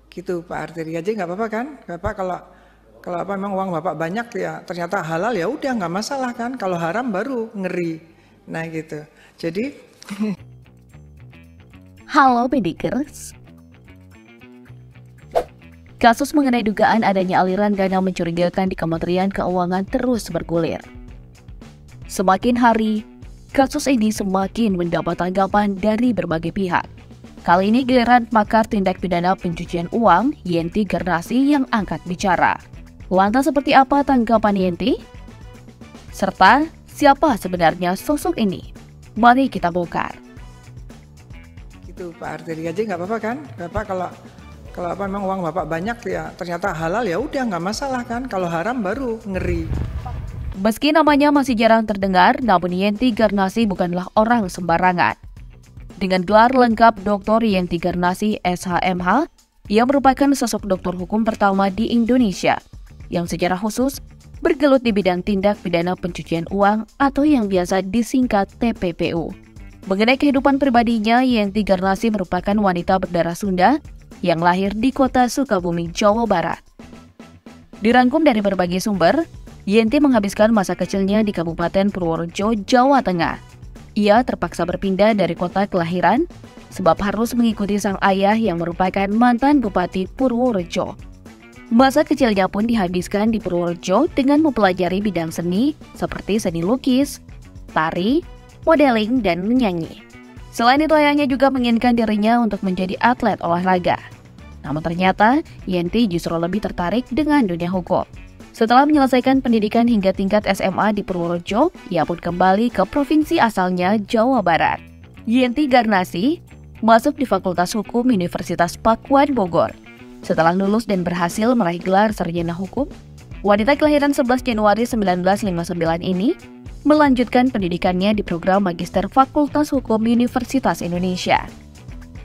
Gitu Pak Arteri aja nggak apa-apa kan? Bapak kalau apa memang uang Bapak banyak ya ternyata halal ya udah nggak masalah kan? Kalau haram baru ngeri. Nah gitu. Jadi Halo Pedikers. Kasus mengenai dugaan adanya aliran dana mencurigakan di Kementerian Keuangan terus bergulir. Semakin hari, kasus ini semakin mendapat tanggapan dari berbagai pihak. Kali ini giliran pakar tindak pidana pencucian uang, Yenti Garnasi yang angkat bicara. Lantas seperti apa tanggapan Yenti? Serta siapa sebenarnya sosok ini? Mari kita bongkar. gitu Pak Arteri aja nggak apa-apa kan? Bapak kalau apa memang uang Bapak banyak ya ternyata halal ya udah nggak masalah kan? Kalau haram baru ngeri. Meski namanya masih jarang terdengar, namun Yenti Garnasi bukanlah orang sembarangan. Dengan gelar lengkap Dr. Yenti Garnasi SHMH, ia merupakan sosok dokter hukum pertama di Indonesia yang secara khusus bergelut di bidang tindak pidana pencucian uang atau yang biasa disingkat TPPU. Mengenai kehidupan pribadinya, Yenti Garnasi merupakan wanita berdarah Sunda yang lahir di kota Sukabumi, Jawa Barat. Dirangkum dari berbagai sumber, Yenti menghabiskan masa kecilnya di Kabupaten Purworejo, Jawa Tengah. Ia terpaksa berpindah dari kota kelahiran sebab harus mengikuti sang ayah yang merupakan mantan Bupati Purworejo. Masa kecilnya pun dihabiskan di Purworejo dengan mempelajari bidang seni seperti seni lukis, tari, modeling, dan menyanyi. Selain itu, ayahnya juga menginginkan dirinya untuk menjadi atlet olahraga. Namun ternyata, Yenti justru lebih tertarik dengan dunia hukum. Setelah menyelesaikan pendidikan hingga tingkat SMA di Purworejo, ia pun kembali ke provinsi asalnya, Jawa Barat. Yenti Garnasi masuk di Fakultas Hukum Universitas Pakuan Bogor. Setelah lulus dan berhasil meraih gelar sarjana hukum, wanita kelahiran 11 Januari 1959 ini melanjutkan pendidikannya di program Magister Fakultas Hukum Universitas Indonesia.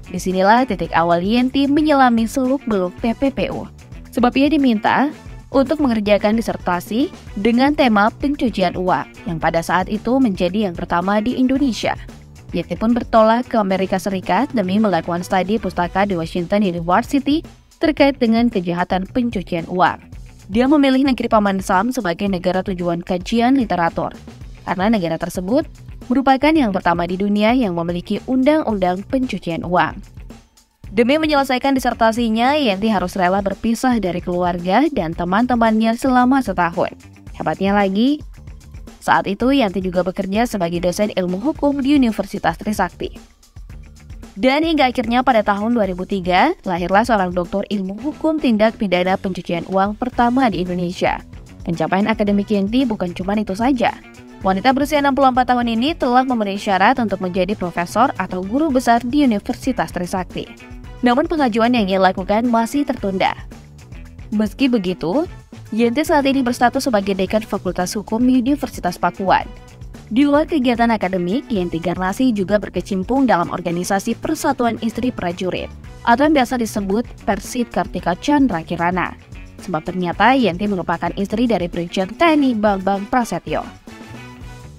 Disinilah titik awal Yenti menyelami seluk-beluk TPPU, sebab ia diminta untuk mengerjakan disertasi dengan tema pencucian uang yang pada saat itu menjadi yang pertama di Indonesia. Yenti pun bertolak ke Amerika Serikat demi melakukan studi pustaka di Washington University terkait dengan kejahatan pencucian uang. Dia memilih negeri Paman Sam sebagai negara tujuan kajian literatur, karena negara tersebut merupakan yang pertama di dunia yang memiliki undang-undang pencucian uang. Demi menyelesaikan disertasinya, Yenti harus rela berpisah dari keluarga dan teman-temannya selama setahun. Hebatnya lagi, saat itu Yenti juga bekerja sebagai dosen ilmu hukum di Universitas Trisakti. Dan hingga akhirnya pada tahun 2003, lahirlah seorang doktor ilmu hukum tindak pidana pencucian uang pertama di Indonesia. Pencapaian akademik Yenti bukan cuma itu saja. Wanita berusia 64 tahun ini telah memenuhi syarat untuk menjadi profesor atau guru besar di Universitas Trisakti. Namun pengajuan yang ia lakukan masih tertunda. Meski begitu, Yenti saat ini berstatus sebagai dekan Fakultas Hukum Universitas Pakuan. Di luar kegiatan akademik, Yenti Garnasi juga berkecimpung dalam organisasi Persatuan Istri Prajurit atau yang biasa disebut Persib Kartika Chandra Kirana. Sebab ternyata Yenti merupakan istri dari Brigjen TNI Bambang Prasetyo.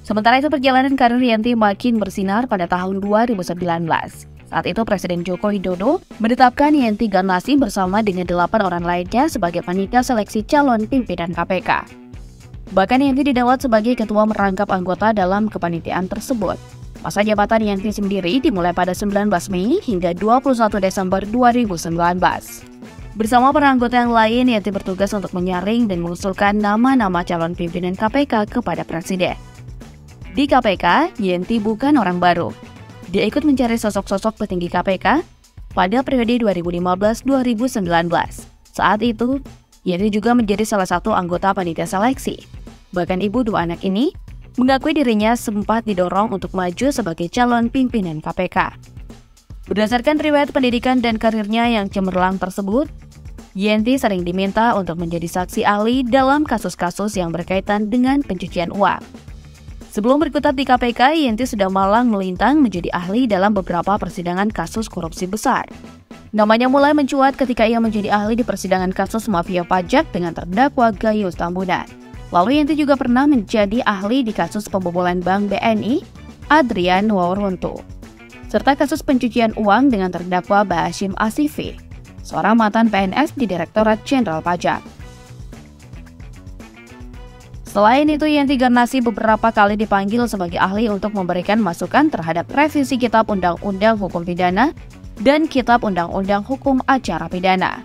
Sementara itu perjalanan karir Yenti makin bersinar pada tahun 2019. Saat itu Presiden Joko Widodo menetapkan Yenti Garnasi bersama dengan 8 orang lainnya sebagai panitia seleksi calon pimpinan KPK. Bahkan Yenti didawat sebagai ketua merangkap anggota dalam kepanitiaan tersebut. Masa jabatan Yenti sendiri dimulai pada 19 Mei hingga 21 Desember 2019. Bersama para anggota yang lain, Yenti bertugas untuk menyaring dan mengusulkan nama-nama calon pimpinan KPK kepada Presiden. Di KPK, Yenti bukan orang baru. Dia ikut mencari sosok-sosok petinggi KPK pada periode 2015-2019. Saat itu, Yenti juga menjadi salah satu anggota panitia seleksi. Bahkan ibu dua anak ini mengakui dirinya sempat didorong untuk maju sebagai calon pimpinan KPK. Berdasarkan riwayat pendidikan dan karirnya yang cemerlang tersebut, Yenti sering diminta untuk menjadi saksi ahli dalam kasus-kasus yang berkaitan dengan pencucian uang. Sebelum berkutat di KPK, Yenti sudah malang melintang menjadi ahli dalam beberapa persidangan kasus korupsi besar. Namanya mulai mencuat ketika ia menjadi ahli di persidangan kasus mafia pajak dengan terdakwa Gayus Tambunan. Lalu Yenti juga pernah menjadi ahli di kasus pembobolan Bank BNI, Adrian Wauruntu, serta kasus pencucian uang dengan terdakwa Bashim Asifi. seorang mantan PNS di Direktorat Jenderal Pajak. Selain itu, Yenti Garnasi beberapa kali dipanggil sebagai ahli untuk memberikan masukan terhadap revisi Kitab Undang-Undang Hukum Pidana dan Kitab Undang-Undang Hukum Acara Pidana.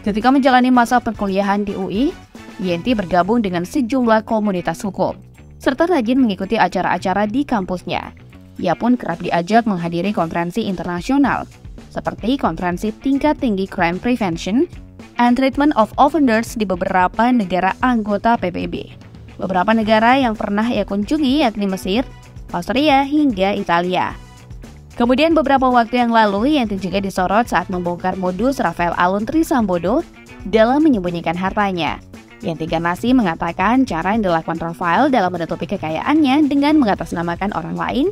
Ketika menjalani masa perkuliahan di UI, Yenti bergabung dengan sejumlah komunitas hukum, serta rajin mengikuti acara-acara di kampusnya. Ia pun kerap diajak menghadiri konferensi internasional, seperti konferensi tingkat tinggi Crime Prevention and Treatment of Offenders di beberapa negara anggota PBB. Beberapa negara yang pernah ia kunjungi yakni Mesir, Austria, hingga Italia. Kemudian beberapa waktu yang lalu, Yenti juga disorot saat membongkar modus Rafael Alun Trisambodo dalam menyembunyikan hartanya. Yenti Garnasi mengatakan cara yang dilakukan Rafael dalam menutupi kekayaannya dengan mengatasnamakan orang lain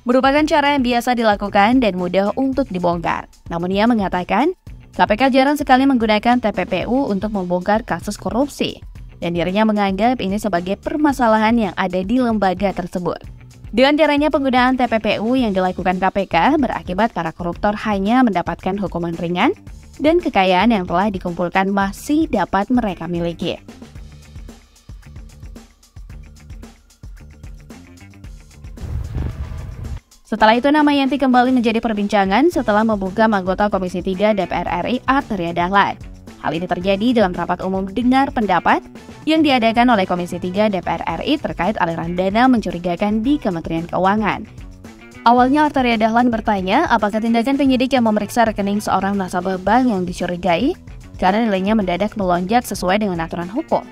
merupakan cara yang biasa dilakukan dan mudah untuk dibongkar. Namun ia mengatakan, KPK jarang sekali menggunakan TPPU untuk membongkar kasus korupsi, dan dirinya menganggap ini sebagai permasalahan yang ada di lembaga tersebut. Dengan caranya penggunaan TPPU yang dilakukan KPK berakibat para koruptor hanya mendapatkan hukuman ringan dan kekayaan yang telah dikumpulkan masih dapat mereka miliki. Setelah itu, nama Yenti kembali menjadi perbincangan setelah membuka anggota Komisi 3 DPR RI Arteria Dahlan. Hal ini terjadi dalam rapat umum dengar pendapat yang diadakan oleh Komisi 3 DPR RI terkait aliran dana mencurigakan di Kementerian Keuangan. Awalnya Arteria Dahlan bertanya apakah tindakan penyidik yang memeriksa rekening seorang nasabah bank yang dicurigai karena nilainya mendadak melonjak sesuai dengan aturan hukum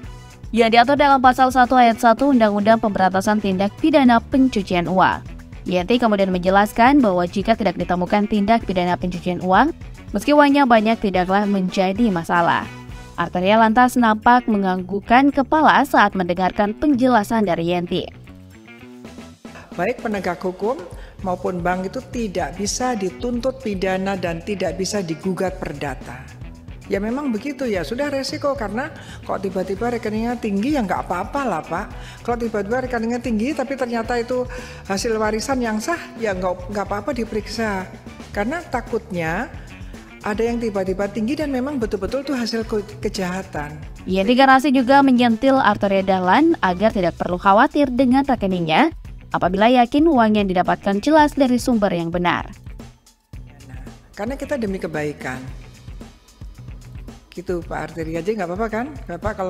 yang diatur dalam Pasal 1 Ayat 1 Undang-Undang Pemberantasan Tindak Pidana Pencucian Uang. Yenti kemudian menjelaskan bahwa jika tidak ditemukan tindak pidana pencucian uang, meski uangnya banyak tidaklah menjadi masalah. Arteria lantas nampak menganggukkan kepala saat mendengarkan penjelasan dari Yenti. Baik penegak hukum maupun bank itu tidak bisa dituntut pidana dan tidak bisa digugat perdata. Ya memang begitu ya, sudah resiko karena kok tiba-tiba rekeningnya tinggi ya nggak apa-apa lah Pak. Kalau tiba-tiba rekeningnya tinggi tapi ternyata itu hasil warisan yang sah ya nggak apa-apa diperiksa. Karena takutnya ada yang tiba-tiba tinggi dan memang betul-betul itu hasil kejahatan. Yenti Garnasi juga menyentil Arteria Dahlan agar tidak perlu khawatir dengan rekeningnya apabila yakin uang yang didapatkan jelas dari sumber yang benar. Karena kita demi kebaikan. Gitu Pak Arteria aja nggak apa-apa kan? Bapak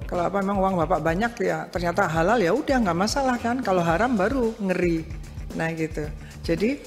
kalau apa memang uang Bapak banyak ya ternyata halal ya udah nggak masalah kan? Kalau haram baru ngeri. Nah gitu. Jadi